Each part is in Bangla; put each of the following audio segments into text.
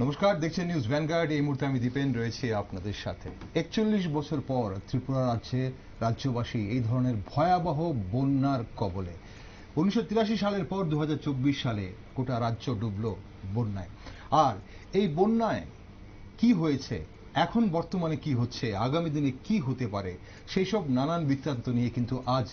নমস্কার, দেখছেন নিউজ ভ্যানগার্ড। এই মুহূর্তে আমি দীপেন রয়েছি আপনাদের সাথে। ৪১ বছর পর ত্রিপুরা রাজ্যবাসী এই ধরনের ভয়াবহ বন্যার কবলে। 1983 সালের পর 2024 সালে গোটা রাজ্য ডুবল বন্যায়। আর এই বন্যায় কি হয়েছে, এখন বর্তমানে কি হচ্ছে, আগামী দিনে কি হতে পারে, সেই সব নানান বৃত্তান্ত নিয়ে কিন্তু আজ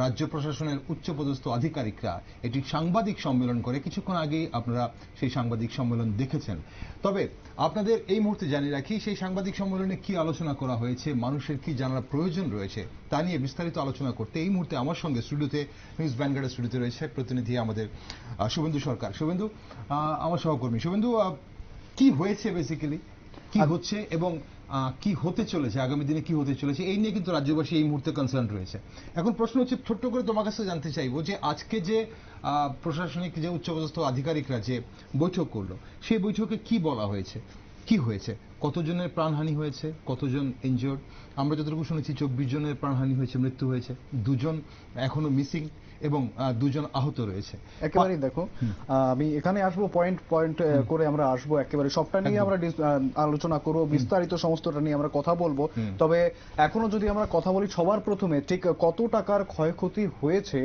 রাজ্য প্রশাসনের উচ্চপদস্থ আধিকারিকরা একটি সাংবাদিক সম্মেলন করে। কিছুক্ষণ আগেই আপনারা সেই সাংবাদিক সম্মেলন দেখেছেন। তবে আপনাদের এই মুহূর্তে জানিয়ে রাখি, সেই সাংবাদিক সম্মেলনে কি আলোচনা করা হয়েছে, মানুষের কি জানার প্রয়োজন রয়েছে, তা নিয়ে বিস্তারিত আলোচনা করতে এই মুহূর্তে আমার সঙ্গে স্টুডিওতে, নিউজ ভ্যানগার্ডের স্টুডিওতে রয়েছে প্রতিনিধি আমাদের শুভেন্দু সরকার। শুভেন্দু, আমার সহকর্মী। শুভেন্দু, কি হয়েছে, বেসিক্যালি কি হচ্ছে এবং কি হতে চলেছে, আগামী দিনে কি হতে চলেছে, এই নিয়ে কিন্তু রাজ্যবাসী এই মুহূর্তে কনসার্ন রয়েছে। এখন প্রশ্ন হচ্ছে, ছোট্ট করে তোমার কাছে জানতে চাইবো যে আজকে যে প্রশাসনিক যে উচ্চপদস্থ আধিকারিকরা যে বৈঠক করলো, সেই বৈঠকে কি বলা হয়েছে, কি হয়েছে, কতজনের প্রাণহানি হয়েছে, কতজন ইনজিওর্ড? আমরা যতটুকু শুনেছি 24 জনের প্রাণহানি হয়েছে, মৃত্যু হয়েছে, 2 জন এখনো মিসিং এবং 2 জন আহত রয়েছে। একেবারেই দেখো, আমি এখানে আসবো পয়েন্ট পয়েন্ট করে আমরা আসবো, একেবারে সবটা নিয়ে আমরা আলোচনা করবো, বিস্তারিত সমস্তটা নিয়ে আমরা কথা বলবো। তবে এখনো যদি আমরা কথা বলি, সবার প্রথমে ঠিক কত টাকার ক্ষয়ক্ষতি হয়েছে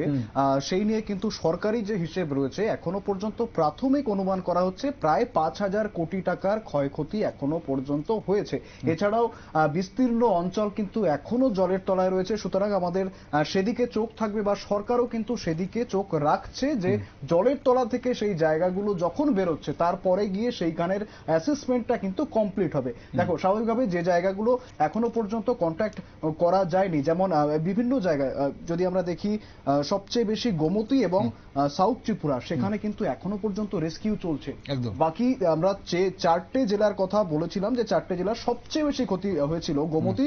সেই নিয়ে কিন্তু সরকারি যে হিসেব রয়েছে, এখনো পর্যন্ত প্রাথমিক অনুমান করা হচ্ছে প্রায় 5,000 কোটি টাকার ক্ষয়ক্ষতি এখনো পর্যন্ত হয়েছে। এছাড়াও বিস্তীর্ণ অঞ্চল কিন্তু এখনো জলের তলায় রয়েছে। সুতরাং আমাদের সেদিকে চোখ থাকবে, বা সরকারও কিন্তু সেদিকে চোখ রাখছে যে জলের তলা থেকে সেই জায়গাগুলো যখন বেরোচ্ছে, তারপরে গিয়ে সেইখানের অ্যাসেসমেন্টটা কিন্তু কমপ্লিট হবে। দেখো, স্বাভাবিকভাবে যে জায়গাগুলো এখনো পর্যন্ত কন্ট্যাক্ট করা যায়নি, যেমন বিভিন্ন জায়গায় যদি আমরা দেখি, সবচেয়ে বেশি গোমতী এবং সাউথ ত্রিপুরা, সেখানে কিন্তু এখনো পর্যন্ত রেস্কিউ চলছে। বাকি আমরা যে 4টে জেলার কথা বলেছিলাম, যে 4টে জেলার সবচেয়ে বেশি ক্ষতি হয়েছিল গোমতী,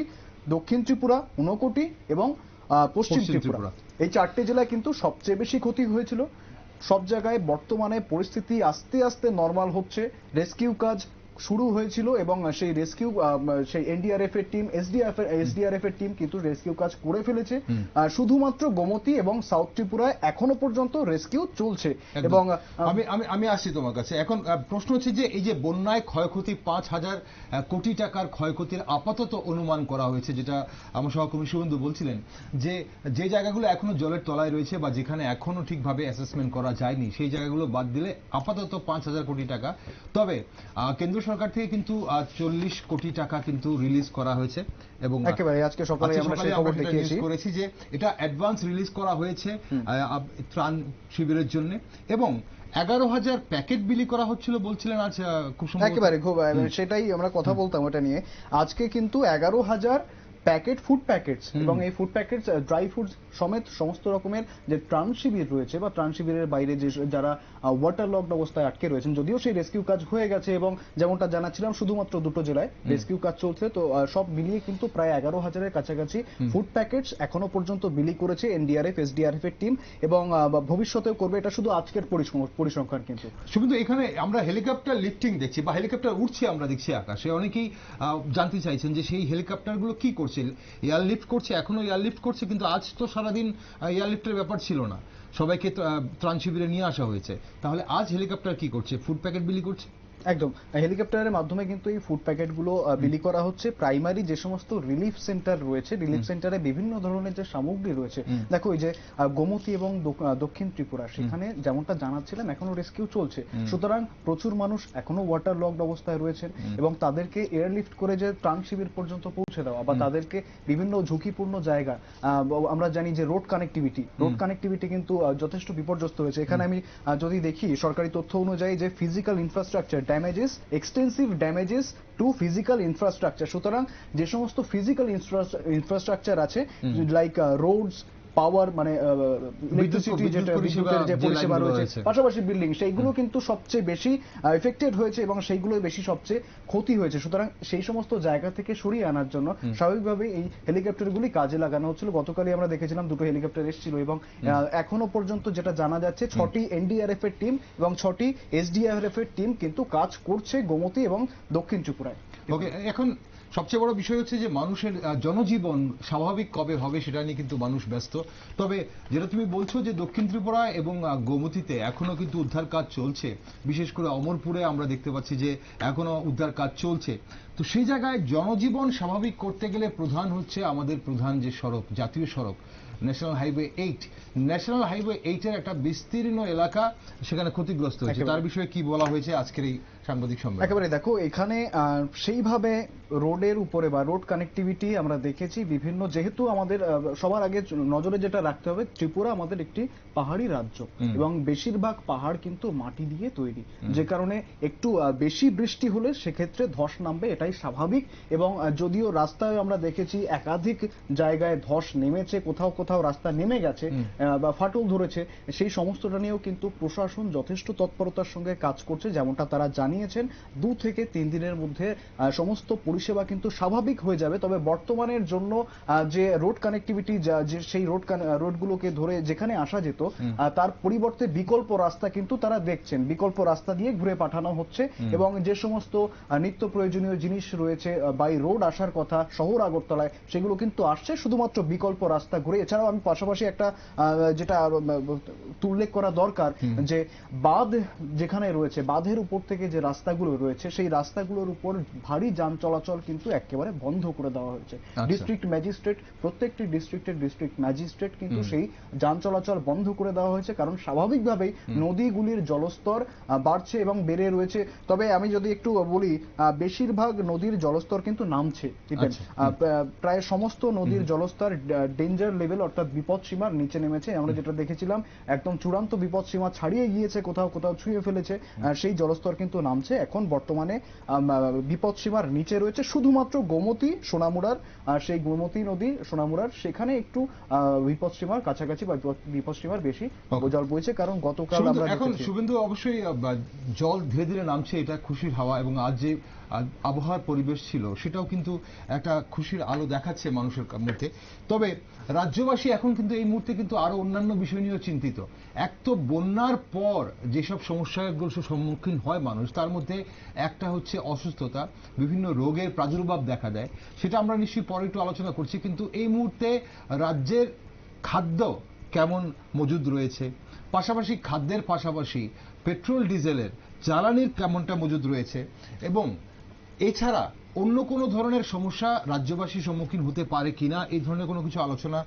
দক্ষিণ ত্রিপুরা, ঊনকোটি এবং পশ্চিম ত্রিপুরা। এই 4টে জেলায় কিন্তু সবচেয়ে বেশি ক্ষতি হয়েছিল। সব জায়গায় বর্তমানে পরিস্থিতি আস্তে আস্তে নরমাল হচ্ছে। রেস্কিউ কাজ শুরু হয়েছিল এবং সেই রেস্কিউ, সেই এনডিআরএফ এর টিম, এসডিআরএফ এর টিম কিন্তু রেস্কিউ কাজ করে ফেলেছে। শুধুমাত্র গোমতী এবং সাউথ ত্রিপুরায় এখনো পর্যন্ত রেস্কিউ চলছে। এবং আমি আসছি তোমার কাছে। এখন প্রশ্ন হচ্ছে যে এই যে বন্যায় ক্ষয়ক্ষতি 5,000 কোটি টাকার ক্ষয়ক্ষতির আপাতত অনুমান করা হয়েছে, যেটা আমার সহকর্মী শুভেন্দু বলছিলেন, যে যে জায়গাগুলো এখনো জলের তলায় রয়েছে বা যেখানে এখনো ঠিকভাবে অ্যাসেসমেন্ট করা যায়নি, সেই জায়গাগুলো বাদ দিলে আপাতত 5,000 কোটি টাকা। তবে কেন্দ্র সরকার থেকে কিন্তু 40 কোটি টাকা কিন্তু রিলিজ করা হয়েছে এবং একেবারে আজকে সকালে আমরা সেই খবর করেছি যে এটা অ্যাডভান্স রিলিজ করা হয়েছে ত্রাণ শিবিরের জন্য। এবং 11,000 প্যাকেট বিলি করা হচ্ছিল বলছিলেন আজ, খুব সুন্দর। একেবারে খুব, সেটাই আমরা কথা বলতাম ওটা নিয়ে। আজকে কিন্তু 11,000 প্যাকেট, ফুড প্যাকেটস, এবং এই ফুড প্যাকেটস, ড্রাই ফুড সমেত সমস্ত রকমের যে ত্রাণ শিবির রয়েছে বা ত্রাণ শিবিরের বাইরে যে যারা ওয়াটার লকড অবস্থায় আটকে রয়েছেন, যদিও সেই রেস্কিউ কাজ হয়ে গেছে এবং যেমনটা জানাচ্ছিলাম শুধুমাত্র 2টো জেলায় রেস্কিউ কাজ চলছে, তো সব মিলিয়ে কিন্তু প্রায় 11,000-এর কাছাকাছি ফুড প্যাকেটস এখনো পর্যন্ত বিলি করেছে এনডিআরএফ, এসডিআরএফ এর টিম, এবং ভবিষ্যতেও করবে। এটা শুধু আজকের পরিসংখ্যান কিন্তু। শুধু এখানে আমরা হেলিকপ্টার লিফটিং দেখছি বা হেলিকপ্টার উঠছে, আমরা দেখছি আকাশে। অনেকেই জানতে চাইছেন যে সেই হেলিকপ্টারগুলো কি করছে, এয়ারলিফট করছে, এখনো এয়ারলিফট করছে, কিন্তু আজ তো সারাদিন এয়ারলিফটের ব্যাপার ছিল না, সবাইকে ত্রাণ শিবিরে নিয়ে আসা হয়েছে। তাহলে আজ হেলিকপ্টার কি করছে, ফুড প্যাকেট বিলি করছে? একদম, হেলিকপ্টারের মাধ্যমে কিন্তু এই ফুড প্যাকেটগুলো বিলি করা হচ্ছে। প্রাইমারি যে সমস্ত রিলিফ সেন্টার রয়েছে, রিলিফ সেন্টারে বিভিন্ন ধরনের যে সামগ্রী রয়েছে, দেখো এই যে গোমতী এবং দক্ষিণ ত্রিপুরা, সেখানে যেমনটা জানাচ্ছিলাম এখনো রেস্কিউ চলছে। সুতরাং প্রচুর মানুষ এখনো ওয়াটার লকড অবস্থায় রয়েছেন এবং তাদেরকে এয়ারলিফট করে যে ত্রাণ শিবির পর্যন্ত পৌঁছে দেওয়া বা তাদেরকে বিভিন্ন ঝুঁকিপূর্ণ জায়গা, আমরা জানি যে রোড কানেক্টিভিটি কিন্তু যথেষ্ট বিপর্যস্ত রয়েছে। এখানে আমি যদি দেখি সরকারি তথ্য অনুযায়ী, যে physical infrastructure damages, extensive damages to physical infrastructure. সুতরাং যে সমস্ত ফিজিক্যাল ইনফ্রাস্ট্রাকচার আছে, লাইক রোডস, পাওয়ার, মানে ইলেকট্রিসিটি, যেটা বিদ্যুতের যে পরিষেবা রয়েছে, পাশাপাশি বিল্ডিং, সেইগুলো কিন্তু সবচেয়ে বেশি এফেক্টেড হয়েছে এবং সেইগুলো বেশি সবচেয়ে ক্ষতি হয়েছে। সুতরাং সেই সমস্ত জায়গা থেকে সরিয়ে আনার জন্য স্বাভাবিকভাবে এই হেলিকপ্টারগুলি কাজে লাগানো হচ্ছিল। গতকালই আমরা দেখেছিলাম 2টো হেলিকপ্টার এসেছিল এবং এখনো পর্যন্ত যেটা জানা যাচ্ছে 6টি এনডিআরএফ এর টিম এবং 6টি এসডিআরএফ এর টিম কিন্তু কাজ করছে গোমতী এবং দক্ষিণ ত্রিপুরায়। ওকে, এখন সবচেয়ে বড় বিষয় হচ্ছে যে মানুষের জনজীবন স্বাভাবিক কবে হবে সেটা নিয়ে কিন্তু মানুষ ব্যস্ত। তবে যেটা তুমি বলছো যে দক্ষিণ ত্রিপুরা এবং গোমতীতে এখনো কিন্তু উদ্ধার কাজ চলছে, বিশেষ করে অমরপুরে আমরা দেখতে পাচ্ছি যে এখনো উদ্ধার কাজ চলছে। তো সেই জায়গায় জনজীবন স্বাভাবিক করতে গেলে প্রধান হচ্ছে আমাদের প্রধান যে সড়ক, জাতীয় সড়ক ন্যাশনাল হাইওয়ে 8। ন্যাশনাল হাইওয়ে 8 এর একটা বিস্তীর্ণ এলাকা সেখানে ক্ষতিগ্রস্ত হয়েছে। তার বিষয়ে কি বলা হয়েছে আজকের এই সাংবাদিক সম্মেলনে? একেবারে দেখো, এখানে সেইভাবে রোডের উপরে বা রোড কানেক্টিভিটি আমরা দেখেছি বিভিন্ন, যেহেতু আমাদের সবার আগে নজরে যেটা রাখতে হবে, ত্রিপুরা আমাদের একটি পাহাড়ি রাজ্য এবং বেশিরভাগ পাহাড় কিন্তু মাটি দিয়ে তৈরি, যে কারণে একটু বেশি বৃষ্টি হলে সেক্ষেত্রে ধস নামবে, এটাই স্বাভাবিক। এবং যদিও রাস্তায় আমরা দেখেছি একাধিক জায়গায় ধস নেমেছে, কোথাও কোথাও রাস্তা নেমে গেছে বা ফাটল ধরেছে, সেই সমস্তটা নিয়েও কিন্তু প্রশাসন যথেষ্ট তৎপরতার সঙ্গে কাজ করছে। যেমনটা তারা জানিয়েছেন 2 থেকে 3 দিনের মধ্যে সমস্ত পরিষেবা কিন্তু স্বাভাবিক হয়ে যাবে। তবে বর্তমানের জন্য যে রোড কানেক্টিভিটি, যে সেই রোডগুলোকে ধরে যেখানে আসা যেত, তার পরিবর্তে বিকল্প রাস্তা কিন্তু তারা দেখছেন, বিকল্প রাস্তা দিয়ে ঘুরে পাঠানো হচ্ছে। এবং যে সমস্ত নিত্য প্রয়োজনীয় জিনিস রয়েছে বাই রোড আসার কথা শহর আগরতলায়, সেগুলো কিন্তু আসছে শুধুমাত্র বিকল্প রাস্তা ঘুরে। এছাড়াও আমি পাশাপাশি একটা যেটা উল্লেখ করা দরকার, যে বাঁধ যেখানে রয়েছে, বাঁধের উপর থেকে যে রাস্তাগুলো রয়েছে, সেই রাস্তাগুলোর উপর ভারী যান চলাচল কিন্তু একেবারে বন্ধ করে দেওয়া হয়েছে। ডিস্ট্রিক্ট ম্যাজিস্ট্রেট, প্রত্যেকটি ডিস্ট্রিক্টের ডিস্ট্রিক্ট ম্যাজিস্ট্রেট কিন্তু সেই যান চলাচল বন্ধ করে দেওয়া হয়েছে, কারণ স্বাভাবিকভাবেই নদীগুলির জলস্তর বাড়ছে এবং বেড়ে রয়েছে। তবে আমি যদি একটু বলি, বেশিরভাগ নদীর জলস্তর কিন্তু নামছে, প্রায় সমস্ত নদীর জলস্তর ডেঞ্জার লেভেল অর্থাৎ বিপদ সীমার নিচে নেমেছে। আমরা যেটা দেখেছিলাম একদম চূড়ান্ত বিপদ সীমা ছাড়িয়ে গিয়েছে, কোথাও কোথাও ছুঁয়ে ফেলেছে, সেই জলস্তর কিন্তু নামছে। এখন বর্তমানে বিপদ সীমার নিচে রয়েছে শুধুমাত্র গোমতী সোনামুড়ার, সেই গোমতী নদী সোনামুড়ার সেখানে একটু বিপদ সীমার কাছাকাছি বা বিপদ সীমার বেশি জল বইছে, কারণ গতকাল আমরা এখন শুভেন্দু অবশ্যই জল ধীরে ধীরে নামছে, এটা খুশির হাওয়া। এবং আজ যে আবহাওয়ার পরিবেশ ছিল সেটাও কিন্তু একটা খুশির আলো দেখাচ্ছে মানুষের মধ্যে। তবে রাজ্যবাসী এখন কিন্তু এই মুহূর্তে কিন্তু আরো অন্যান্য বিষয় নিয়েও চিন্তিত। এক তো বন্যার পর যেসব সমস্যাগুলো সম্মুখীন হয় মানুষ, তার মধ্যে একটা হচ্ছে অসুস্থতা, বিভিন্ন রোগের প্রাদুর্ভাব দেখা দেয়, সেটা আমরা নিশ্চয়ই পরে একটু আলোচনা করছি। কিন্তু এই মুহূর্তে রাজ্যের খাদ্য কেমন মজুদ রয়েছে, পাশাপাশি খাদ্যের পাশাপাশি পেট্রোল ডিজেলের জ্বালানির কেমনটা মজুদ রয়েছে, এবং এছাড়া অন্য কোনো ধরনের সমস্যা রাজ্যবাসী সম্মুখীন হতে পারে কিনা, এই ধরনের কোনো কিছু আলোচনা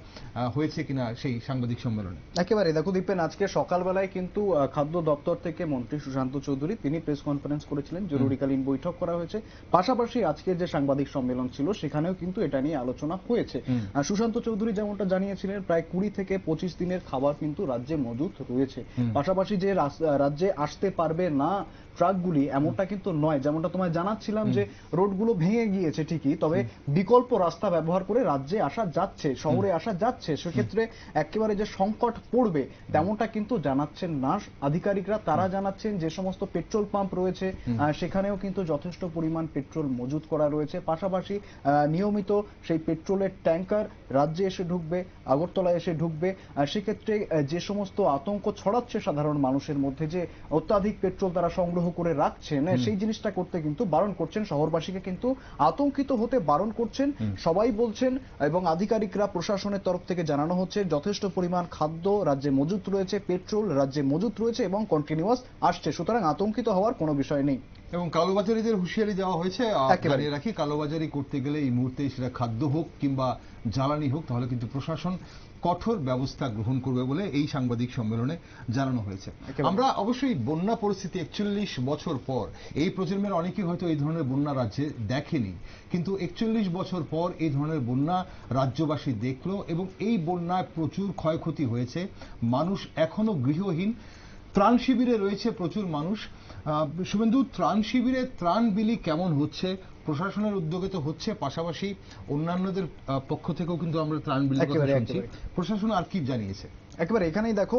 হয়েছে কিনা সেই সাংবাদিক সম্মেলনে? একেবারে দেখো দীপেন, আজকে সকালবেলায় কিন্তু খাদ্য দপ্তর থেকে মন্ত্রী সুশান্ত চৌধুরী তিনি প্রেস কনফারেন্স করেছিলেন, জরুরিকালীন বৈঠক করা হয়েছে। পাশাপাশি আজকে যে সাংবাদিক সম্মেলন ছিল সেখানেও কিন্তু এটা নিয়ে আলোচনা হয়েছে। সুশান্ত চৌধুরী যেমনটা জানিয়েছিলেন, প্রায় 20 থেকে 25 দিনের খাবার কিন্তু রাজ্যে মজুদ রয়েছে। পাশাপাশি যে রাজ্যে আসতে পারবে না ট্রাকগুলি, এমনটা কিন্তু নয়। যেমনটা তোমায় জানাচ্ছিলাম যে রোডগুলো ভেঙে গিয়েছে ঠিকই, তবে বিকল্প রাস্তা ব্যবহার করে রাজ্যে আসা যাচ্ছে, শহরে আসা যাচ্ছে। সেক্ষেত্রে একেবারে যে সংকট পড়বে তেমনটা কিন্তু জানাচ্ছেন না আধিকারিকরা। তারা জানাচ্ছেন যে সমস্ত পেট্রোল পাম্প রয়েছে সেখানেও কিন্তু যথেষ্ট পরিমাণ পেট্রোল মজুদ করা রয়েছে। পাশাপাশি নিয়মিত সেই পেট্রোলের ট্যাঙ্কার রাজ্যে এসে ঢুকবে, আগরতলায় এসে ঢুকবে। সেক্ষেত্রে যে সমস্ত আতঙ্ক ছড়াচ্ছে সাধারণ মানুষের মধ্যে, যে অত্যাধিক পেট্রোল তারা সংগ্রহ করে রাখছেন, সেই জিনিসটা করতে কিন্তু বারণ করছেন। শহরবাসীকে কিন্তু আতঙ্কিত হতে বারণ করছেন সবাই বলছেন, এবং আধিকারিকরা প্রশাসনের তরফ থেকে জানানো হচ্ছে যথেষ্ট পরিমাণ খাদ্য রাজ্যে মজুত রয়েছে, পেট্রোল রাজ্যে মজুত রয়েছে এবং কন্টিনিউয়াস আসছে, সুতরাং আতঙ্কিত হওয়ার কোনো বিষয় নেই। এবং কালোবাজারিদের হুঁশিয়ারি দেওয়া হয়েছে। জানিয়ে রাখি, কালোবাজারি করতে গেলে এই মুহূর্তে সেটা খাদ্য হোক কিংবা জ্বালানি হোক, তাহলে কিন্তু প্রশাসন কঠোর ব্যবস্থা গ্রহণ করবে বলে এই সাংবাদিক সম্মেলনে জানানো হয়েছে। আমরা অবশ্যই বন্যা পরিস্থিতি 41 বছর পর, এই প্রজন্মের অনেকেই হয়তো এই ধরনের বন্যা রাজ্যে দেখেনি, কিন্তু 41 বছর পর এই ধরনের বন্যা রাজ্যবাসী দেখলো, এবং এই বন্যায় প্রচুর ক্ষয়ক্ষতি হয়েছে। মানুষ এখনো গৃহহীন। ত্রাণ শিবিরে রয়েছে প্রচুর মানুষ। শুভেন্দু, ত্রাণ শিবিরে ত্রাণ বিলি কেমন হচ্ছে? প্রশাসনের উদ্যোগে তো হচ্ছে, পাশাপাশি অন্যান্যদের পক্ষ থেকেও কিন্তু আমরা ত্রাণ বিলি কথা শুনছি। প্রশাসন আর কি জানিয়েছে? একেবারে এখানেই দেখো,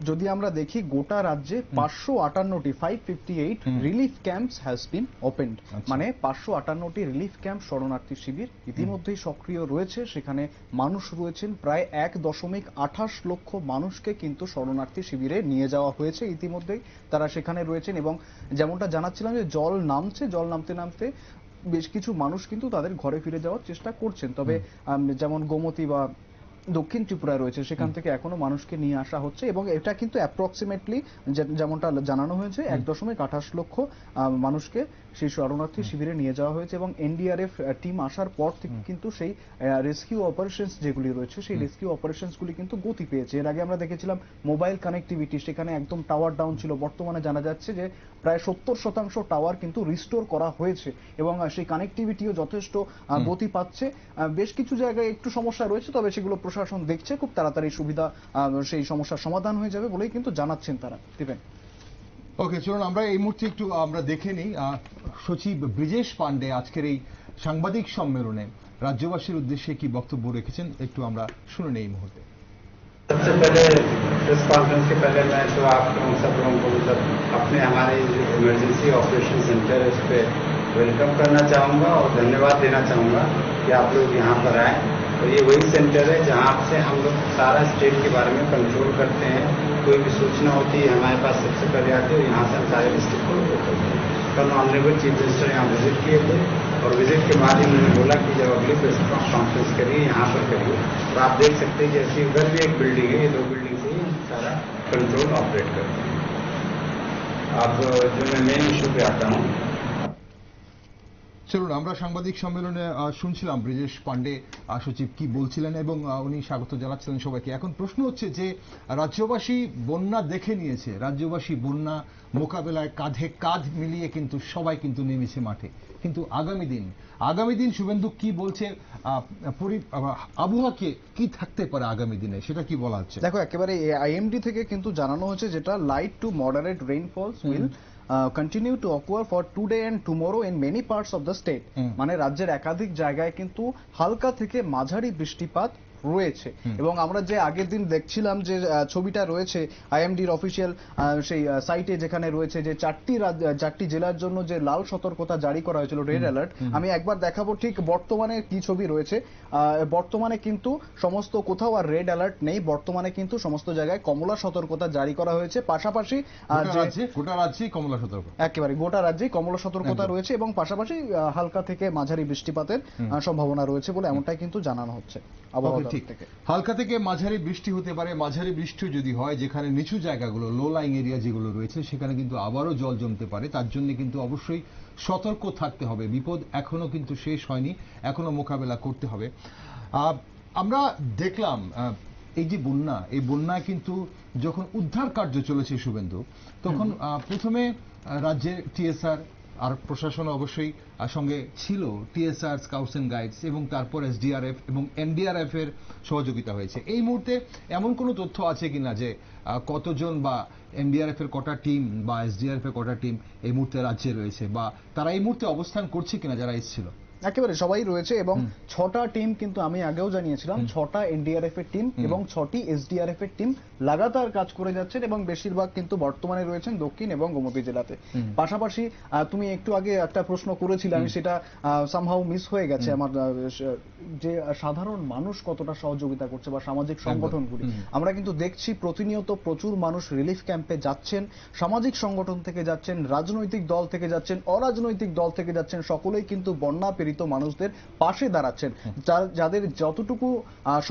যদি আমরা দেখি গোটা রাজ্যে 558টি 558 relief camps has been opened, মানে 558টি রিলিফ ক্যাম্প শরণার্থী শিবির ইতিমধ্যেই সক্রিয় রয়েছে। সেখানে মানুষ রয়েছেন প্রায় 1.28 লক্ষ মানুষকে কিন্তু শরণার্থী শিবিরে নিয়ে যাওয়া হয়েছে ইতিমধ্যেই, তারা সেখানে রয়েছেন। এবং যেমনটা জানাচ্ছিলাম যে জল নামছে, জল নামতে নামতে বেশ কিছু মানুষ কিন্তু তাদের ঘরে ফিরে যাওয়ার চেষ্টা করছেন। তবে যেমন গোমতী বা দক্ষিণ ত্রিপুরা রয়েছে সেখান থেকে এখনো মানুষকে নিয়ে আসা হচ্ছে এবং এটা কিন্তু অ্যাপ্রক্সিমেটলি যেমনটা জানানো হয়েছে 1.28 লক্ষ মানুষকে সেই শরণার্থী শিবিরে নিয়ে যাওয়া হয়েছে এবং এনডিআরএফ টিম আসার পর থেকে কিন্তু সেই রেস্কিউ অপারেশনস যেগুলি রয়েছে সেই রেস্কিউ অপারেশনস গুলি কিন্তু গতি পেয়েছে। এর আগে আমরা দেখেছিলাম মোবাইল কানেক্টিভিটি সেখানে একদম টাওয়ার ডাউন ছিল, বর্তমানে জানা যাচ্ছে যে প্রায় 70% টাওয়ার কিন্তু রিস্টোর করা হয়েছে এবং সেই কানেক্টিভিটিও যথেষ্ট গতি পাচ্ছে। বেশ কিছু জায়গায় একটু সমস্যা রয়েছে, তবে সেগুলো প্রশাসন দেখছে, খুব তাড়াতাড়ি সুবিধা সেই সমস্যার সমাধান হয়ে যাবে বলেই কিন্তু জানাচ্ছেন তারা। দিবেন। ওকে, চলুন আমরা এই মুহূর্তে একটু আমরা দেখে নিই সচিব ব্রিজেশ পান্ডে আজকের এই সাংবাদিক সম্মেলনে রাজ্যবাসীর উদ্দেশ্যে কি বক্তব্য রেখেছেন, একটু আমরা শুনে নেই এই মুহূর্তে। सबसे पहले प्रेस कॉन्फ्रेंस के पहले मैं तो आप सब लोगों को मतलब अपने हमारे जो इमरजेंसी ऑपरेशन सेंटर है उस पर वेलकम करना चाहूँगा और धन्यवाद देना चाहूँगा कि आप लोग यहाँ पर आए। और ये वही सेंटर है जहाँ से हम लोग सारा स्टेट के बारे में कंट्रोल करते हैं। कोई भी सूचना होती है हमारे पास सबसे पहले आती है और यहाँ से हम सारे डिस्ट्रिक्ट को रिपोर्ट करते हैं। कल ऑनरेबल चीफ मिनिस्टर यहाँ विजिट किए थे और विजिट के बाद उन्होंने बोला कि जब अगली प्रेस कॉन्फ्रेंस करिए यहाँ पर करिए। तो आप देख सकते हैं जैसे उधर भी एक बिल्डिंग है, ये 2 बिल्डिंग से ही सारा कंट्रोल ऑपरेट करते हैं। अब जो मैं मेन इशू पे आता हूँ, চলুন আমরা সাংবাদিক সম্মেলনে শুনছিলাম ব্রিজেশ পান্ডে সচিব কি বলছিলেন এবং উনি স্বাগত জানাচ্ছিলেন সবাইকে। এখন প্রশ্ন হচ্ছে যে রাজ্যবাসী বন্যা দেখে নিয়েছে, রাজ্যবাসী বন্যা মোকাবেলায় কাঁধে কাঁধ মিলিয়ে কিন্তু সবাই কিন্তু নেমেছে মাঠে, কিন্তু আগামী দিন শুভেন্দু কি বলছে, আবহাওয়া কি থাকতে পারে আগামী দিনে, সেটা কি বলা হচ্ছে? দেখো, একেবারে আইএমডি থেকে কিন্তু জানানো হচ্ছে যেটা light to moderate rainfalls will continue to occur for today and tomorrow in many parts of the state। মানে রাজ্যের একাধিক জায়গায় কিন্তু হালকা থেকে মাঝারি বৃষ্টিপাত রয়েছে এবং আমরা যে আগের দিন দেখছিলাম যে ছবিটা রয়েছে আইএমডির অফিসিয়াল সেই সাইটে, যেখানে রয়েছে যে 4টি জেলার জন্য যে লাল সতর্কতা জারি করা হয়েছিল, রেড অ্যালার্ট। আমি একবার দেখাবো ঠিক বর্তমানে কি ছবি রয়েছে। বর্তমানে কিন্তু সমস্ত কোথাও আর রেড অ্যালার্ট নেই, বর্তমানে কিন্তু সমস্ত জায়গায় কমলা সতর্কতা জারি করা হয়েছে। পাশাপাশি গোটা রাজ্যে কমলা সতর্কতা, একেবারে গোটা রাজ্যেই কমলা সতর্কতা রয়েছে এবং পাশাপাশি হালকা থেকে মাঝারি বৃষ্টিপাতের সম্ভাবনা রয়েছে বলে এমনটাই কিন্তু জানানো হচ্ছে আবহাওয়া। ঠিক, হালকা থেকে মাঝারি বৃষ্টি হতে পারে। মাঝারি বৃষ্টি যদি হয়, যেখানে নিচু জায়গাগুলো, লো লাইং এরিয়া যেগুলো রয়েছে, সেখানে কিন্তু আবারও জল জমতে পারে। তার জন্য কিন্তু অবশ্যই সতর্ক থাকতে হবে। বিপদ এখনো কিন্তু শেষ হয়নি, এখনো মোকাবেলা করতে হবে। আমরা দেখলাম এই যে বন্যা, এই বন্যায় কিন্তু যখন উদ্ধার কার্য চলেছে শুভেন্দু, তখন প্রথমে রাজ্যের টিএসআর আর প্রশাসন অবশ্যই সঙ্গে ছিল, টিএসআর, স্কাউটস এন্ড গাইডস, এবং তারপর এসডিআরএফ এবং এনডিআরএফ এর সহযোগিতা হয়েছে। এই মুহূর্তে এমন কোনো তথ্য আছে কিনা যে কতজন বা এনডিআরএফ এর কটা টিম বা এসডিআরএফ এর কটা টিম এই মুহূর্তে রাজ্যে রয়েছে, বা তারা এই মুহূর্তে অবস্থান করছে কিনা যারা এসেছিল? একেবারে সবাই রয়েছে এবং 6টা টিম কিন্তু আমি আগেও জানিয়েছিলাম, 6টা এনডিআরএফ এর টিম এবং 6টি এসডিআরএফ এর টিম লাগাতার কাজ করে যাচ্ছেন এবং বেশিরভাগ কিন্তু বর্তমানে রয়েছেন দক্ষিণ এবং গোমতী জেলাতে। পাশাপাশি তুমি একটু আগে একটা প্রশ্ন করেছিলে, আমি সেটা সামহাউ মিস হয়ে গেছে আমার, যে সাধারণ মানুষ কতটা সহযোগিতা করছে বা সামাজিক সংগঠনগুলি। আমরা কিন্তু দেখছি প্রতিনিয়ত প্রচুর মানুষ রিলিফ ক্যাম্পে যাচ্ছেন, সামাজিক সংগঠন থেকে যাচ্ছেন, রাজনৈতিক দল থেকে যাচ্ছেন, অরাজনৈতিক দল থেকে যাচ্ছেন, সকলেই কিন্তু বন্যা মানুষদের পাশে দাঁড়াচ্ছেন। যাদের যতটুকু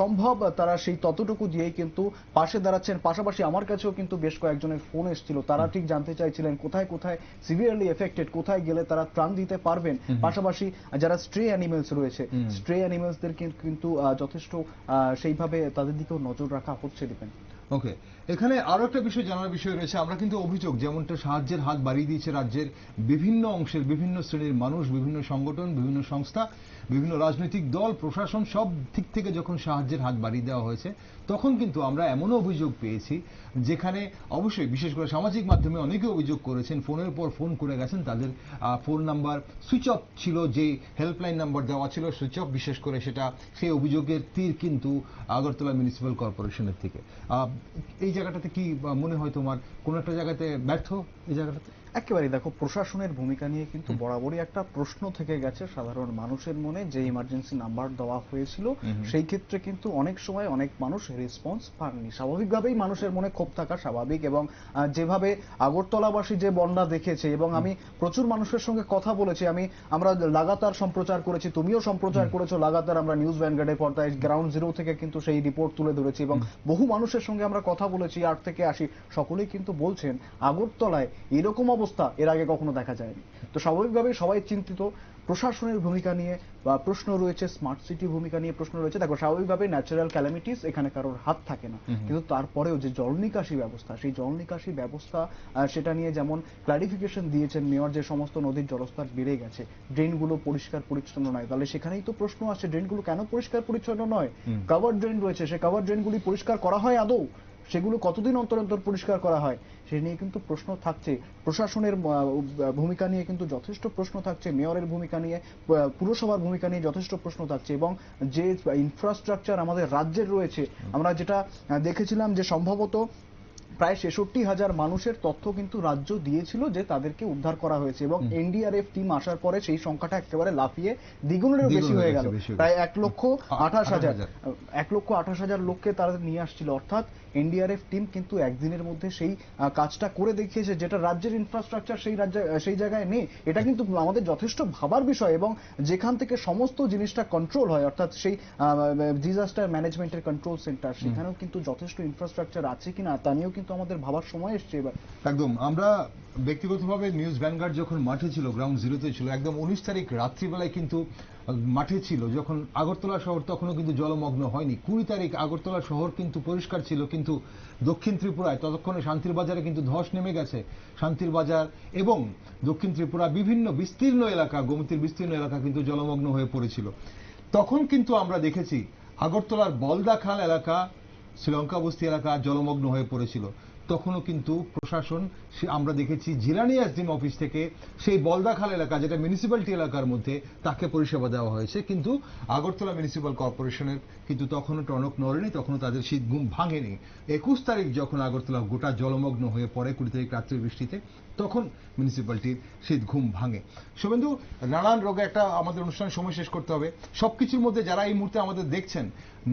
সম্ভব তারা সেই ততটুকু দিয়েই কিন্তু পাশে দাঁড়াচ্ছেন। পাশাপাশি আমার কাছেও কিন্তু বেশ কয়েকজনের ফোন এসেছিল, তারা ঠিক জানতে চাইছিলেন কোথায় কোথায় সিভিয়ারলি এফেক্টেড, কোথায় গেলে তারা ত্রাণ দিতে পারবেন। পাশাপাশি যারা স্ট্রে অ্যানিমেলস রয়েছে, স্ট্রে অ্যানিমেলসদের কিন্তু যথেষ্ট সেইভাবে তাদের দিকেও নজর রাখা হচ্ছে। দিবেন। ওকে, এখানে আরো একটা বিষয় জানার বিষয় রয়েছে। আমরা কিন্তু অভিযোগ, যেমনটা সাহায্যের হাত বাড়িয়ে দিয়েছে রাজ্যের বিভিন্ন অংশের বিভিন্ন শ্রেণীর মানুষ, বিভিন্ন সংগঠন, বিভিন্ন সংস্থা, বিভিন্ন রাজনৈতিক দল, প্রশাসন, সব দিক থেকে যখন সাহায্যের হাত বাড়িয়ে দেওয়া হয়েছে, তখন কিন্তু আমরা এমনও অভিযোগ পেয়েছি যেখানে অবশ্যই বিশেষ করে সামাজিক মাধ্যমে অনেকে অভিযোগ করেছেন, ফোনের পর ফোন করে গেছেন, তাদের ফোন নাম্বার সুইচ অফ ছিল, যে হেল্পলাইন নাম্বার দেওয়া ছিল সুইচ অফ, বিশেষ করে সেটা সেই অভিযোগের তীর কিন্তু আগরতলা মিউনিসিপ্যাল কর্পোরেশনের থেকে। এই জায়গাটাতে কি মনে হয় তোমার, কোন একটা জায়গাতে ব্যর্থ এই জায়গাটাতে? একেবারেই দেখো, প্রশাসনের ভূমিকা নিয়ে কিন্তু বরাবরই একটা প্রশ্ন থেকে গেছে সাধারণ মানুষের মনে। যে ইমার্জেন্সি নাম্বার দেওয়া হয়েছিল সেই ক্ষেত্রে কিন্তু অনেক সময় অনেক মানুষ রেসপন্স পাননি। স্বাভাবিকভাবেই মানুষের মনে ক্ষোভ থাকা স্বাভাবিক, এবং যেভাবে আগরতলাবাসী যে বন্যা দেখেছে, এবং আমি প্রচুর মানুষের সঙ্গে কথা বলেছি, আমরা লাগাতার সম্প্রচার করেছি, তুমিও সম্প্রচার করেছো লাগাতার, আমরা নিউজ ভ্যানগার্ডের পর্দায় গ্রাউন্ড জিরো থেকে কিন্তু সেই রিপোর্ট তুলে ধরেছি, এবং বহু মানুষের সঙ্গে আমরা কথা বলেছি 8 থেকে 80, সকলেই কিন্তু বলছেন আগরতলায় এরকম অবস্থা এর আগে কখনো দেখা যায়নি। তো স্বাভাবিকভাবেই সবাই চিন্তিত। প্রশাসনের ভূমিকা নিয়ে বা প্রশ্ন রয়েছে, স্মার্ট সিটি ভূমিকা নিয়ে প্রশ্ন রয়েছে। দেখো, স্বাভাবিকভাবে ন্যাচারাল ক্যালামিটিস এখানে কারোর হাত থাকে না, কিন্তু তারপরেও যে জল নিকাশি ব্যবস্থা, সেই জল নিকাশি ব্যবস্থা সেটা নিয়ে যেমন ক্লারিফিকেশন দিয়েছেন মেয়র, যে সমস্ত নদীর জলস্তর বেড়ে গেছে, ড্রেনগুলো পরিষ্কার পরিচ্ছন্ন নয়, তাহলে সেখানেই তো প্রশ্ন আসছে ড্রেনগুলো কেন পরিষ্কার পরিচ্ছন্ন নয়? কাভার ড্রেন রয়েছে, সে কাভার ড্রেনগুলি পরিষ্কার করা হয় আদৌ? সেগুলো কতদিন অন্তর অন্তর পরিষ্কার করা হয়? সে নিয়ে কিন্তু প্রশ্ন থাকছে। প্রশাসনের ভূমিকা নিয়ে কিন্তু যথেষ্ট প্রশ্ন থাকছে, মেয়রের ভূমিকা নিয়ে, পুরসভার ভূমিকা নিয়ে যথেষ্ট প্রশ্ন থাকছে, এবং যে ইনফ্রাস্ট্রাকচার আমাদের রাজ্যের রয়েছে, আমরা যেটা দেখেছিলাম যে সম্ভবত প্রায় 66,000 মানুষের তথ্য কিন্তু রাজ্য দিয়েছিল যে তাদেরকে উদ্ধার করা হয়েছে, এবং এনডিআরএফ টিম আসার পরে সেই সংখ্যাটা একেবারে লাফিয়ে দ্বিগুণেরও বেশি হয়ে গেল। প্রায় 1,28,000 লোককে তারা নিয়ে আসছিল। অর্থাৎ এনডিআরএফ টিম কিন্তু একদিনের মধ্যে সেই কাজটা করে দেখিয়েছে, যেটা রাজ্যের ইনফ্রাস্ট্রাকচার সেই জায়গায় নেই। এটা কিন্তু আমাদের যথেষ্ট ভাবার বিষয়, এবং যেখান থেকে সমস্ত জিনিসটা কন্ট্রোল হয়, অর্থাৎ সেই ডিজাস্টার ম্যানেজমেন্টের কন্ট্রোল সেন্টার, সেখানেও কিন্তু যথেষ্ট ইনফ্রাস্ট্রাকচার আছে কিনা তা নিয়েও কিন্তু আমাদের ভাবার সময় এসছে এবার। একদম। আমরা ব্যক্তিগতভাবে নিউজ ভ্যানগার্ড যখন মাঠে ছিল, গ্রাউন্ড জিরোতে ছিল, একদম 19 তারিখ রাত্রিবেলায় কিন্তু মাঠে ছিল, যখন আগরতলা শহর তখনও কিন্তু জলমগ্ন হয়নি। 20 তারিখ আগরতলা শহর কিন্তু পরিষ্কার ছিল, কিন্তু দক্ষিণ ত্রিপুরায় ততক্ষণে শান্তির বাজারে কিন্তু ধস নেমে গেছে। শান্তির বাজার এবং দক্ষিণ ত্রিপুরা বিভিন্ন বিস্তীর্ণ এলাকা, গোমতীর বিস্তীর্ণ এলাকা কিন্তু জলমগ্ন হয়ে পড়েছিল। তখন কিন্তু আমরা দেখেছি আগরতলার বলদাখাল এলাকা, শ্রীলঙ্কা বস্তি এলাকা জলমগ্ন হয়ে পড়েছিল। তখনও কিন্তু প্রশাসন, আমরা দেখেছি জিলানি এসডিএম অফিস থেকে সেই বলদাখাল এলাকা, যেটা মিউনিসিপ্যালিটি এলাকার মধ্যে, তাকে পরিষেবা দেওয়া হয়েছে, কিন্তু আগরতলা মিউনিসিপ্যাল কর্পোরেশনের কিন্তু তখনও টনক নড়েনি, তখনও তাদের শীত ঘুম ভাঙেনি। 21 তারিখ যখন আগরতলা গোটা জলমগ্ন হয়ে পড়ে 20 তারিখ রাত্রির বৃষ্টিতে, তখন মিউনিসিপ্যালিটির শীত ঘুম ভাঙে। শুভেন্দু, নানান রোগে একটা আমাদের অনুষ্ঠানের সময় শেষ করতে হবে। সবকিছুর মধ্যে যারা এই মুহূর্তে আমাদের দেখছেন,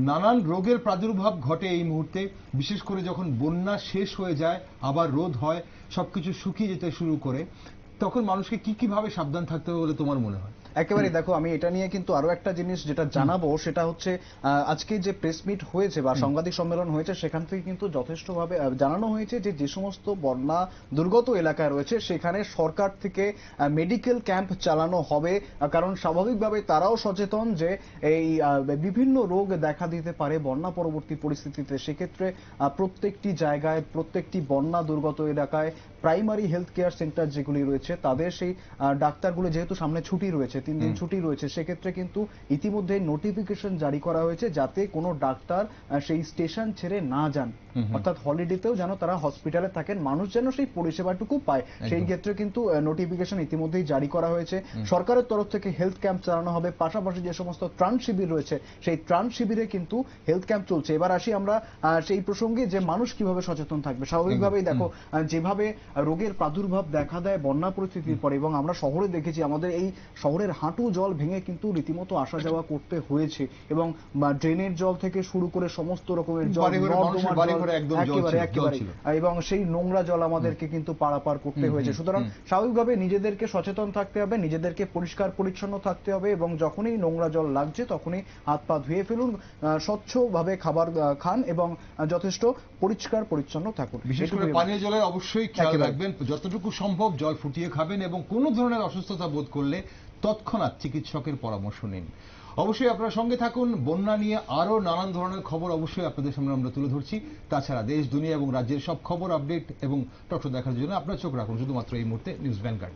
নানান রোগের প্রাদুর্ভাব ঘটে এই মুহূর্তে, বিশেষ করে যখন বন্যা শেষ হয়ে যায়, আবার রোদ হয়, সবকিছু শুকিয়ে যেতে শুরু করে, তখন মানুষকে কি কিভাবে সাবধান থাকতে হবে বলে তোমার মনে হয়? একেবারে দেখো, আমি এটা নিয়ে কিন্তু আরো একটা জিনিস যেটা জানাবো, সেটা হচ্ছে আজকে যে প্রেস মিট হয়েছে বা সাংবাদিক সম্মেলন হয়েছে, সেখান থেকে কিন্তু যথেষ্টভাবে জানানো হয়েছে যে সমস্ত বন্যা দুর্গত এলাকায় রয়েছে সেখানে সরকার থেকে মেডিকেল ক্যাম্প চালানো হবে, কারণ স্বাভাবিকভাবে তারাও সচেতন যে এই বিভিন্ন রোগ দেখা দিতে পারে বন্যা পরবর্তী পরিস্থিতিতে। সেক্ষেত্রে প্রত্যেকটি জায়গায়, প্রত্যেকটি বন্যা দুর্গত এলাকায় প্রাইমারি হেলথ কেয়ার সেন্টার যেগুলি রয়েছে, তাদের সেই ডাক্তারগুলো, যেহেতু সামনে ছুটি রয়েছে, 3 দিন ছুটি রয়েছে, সেক্ষেত্রে কিন্তু ইতিমধ্যে নোটিফিকেশন জারি করা হয়েছে যাতে কোনো ডাক্তার সেই স্টেশন ছেড়ে না যান, অর্থাৎ হলিডেতেও যেন তারা হসপিটালে থাকেন, মানুষ যেন সেই পরিষেবাটুকু পায়। সেই ক্ষেত্রে কিন্তু নোটিফিকেশন ইতিমধ্যেই জারি করা হয়েছে। সরকারের তরফ থেকে হেলথ ক্যাম্প চালানো হবে, পাশাপাশি যে সমস্ত ত্রাণ শিবির রয়েছে সেই ত্রাণ শিবিরে কিন্তু হেলথ ক্যাম্প চলছে। এবার আসি আমরা সেই প্রসঙ্গে যে মানুষ কিভাবে সচেতন থাকবে। স্বাভাবিকভাবেই দেখো, যেভাবে রোগের প্রাদুর্ভাব দেখা দেয় বন্যা পরিস্থিতির পরে, এবং আমরা শহরে দেখেছি আমাদের এই শহরের হাঁটু জল ভেঙে কিন্তু রীতিমতো আসা যাওয়া করতে হয়েছে, এবং ড্রেনের জল থেকে শুরু করে সমস্ত রকমের জল, একেবারে, এবং সেই নোংরা জল আমাদেরকে কিন্তু পারাপার করতে হয়েছে। সুতরাং স্বাভাবিকভাবে নিজেদেরকে সচেতন থাকতে হবে, নিজেদেরকে পরিষ্কার পরিচ্ছন্ন থাকতে হবে, এবং যখনই নোংরা জল লাগছে তখনই হাত পা ধুয়ে ফেলুন, স্বচ্ছভাবে খাবার খান, এবং যথেষ্ট পরিষ্কার পরিচ্ছন্ন থাকুন। বিশেষ করে পানীয় জলের অবশ্যই খেয়াল রাখবেন, যতটুকু সম্ভব জল ফুটিয়ে খাবেন, এবং কোনো ধরনের অসুস্থতা বোধ করলে তৎক্ষণাৎ চিকিৎসকের পরামর্শ নিন। অবশ্যই আপনারা সঙ্গে থাকুন। বন্যা নিয়ে আরো নানান ধরনের খবর অবশ্যই আপনাদের সামনে আমরা তুলে ধরছি। তাছাড়া দেশ, দুনিয়া এবং রাজ্যের সব খবর, আপডেট এবং টক শো দেখার জন্য আপনারা চোখ রাখুন শুধুমাত্র এই মুহূর্তে নিউজ ভ্যানগার্ড।